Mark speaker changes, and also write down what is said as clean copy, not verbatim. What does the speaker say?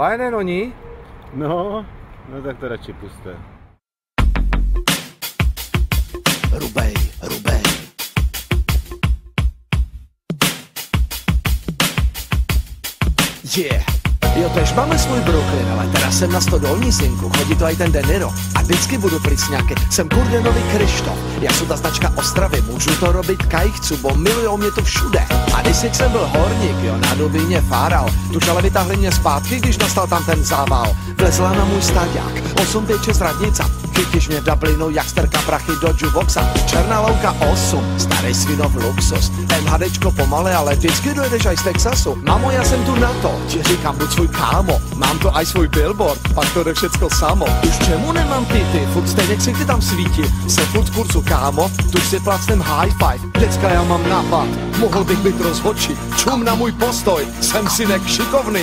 Speaker 1: Fajné, no ní?
Speaker 2: No tak to radši puste.
Speaker 3: Rubej. Yeah. Jo, tež máme svůj Brooklyn, ale teraz jsem na stodolní, synku, chodí to aj ten De Niro. A vždycky budu prisňaky, jsem Kurdenový Krištof. Já jsou ta značka Ostravy, můžu to robit kaj chcu, bo milujou mě to všude. A když jsem byl horník, jo, na Dubíně fáral, tuž ale vytáhli mě zpátky, když nastal tam ten zával. Vlezla na můj staďák, 856 radnica, chytíš mě v Dublinu, jak strka prachy do jukeboxa. Černá louka 8, starý svinov luxus, MHDčko pomale, ale vždycky dojedeš aj z Texasu. Mamo, já jsem tu na to, ti říkám, buď svůj kámo, mám to aj svůj billboard, pak to jde všecko samo. Už čemu nemám pity, furt stejně ksichty tam svítí, jsem furt v kurzu kámo, tuž si placnem high five, děcka já mám nápad, mohl bych být rozhodčí, čum na můj postoj, jsem synek šikovný,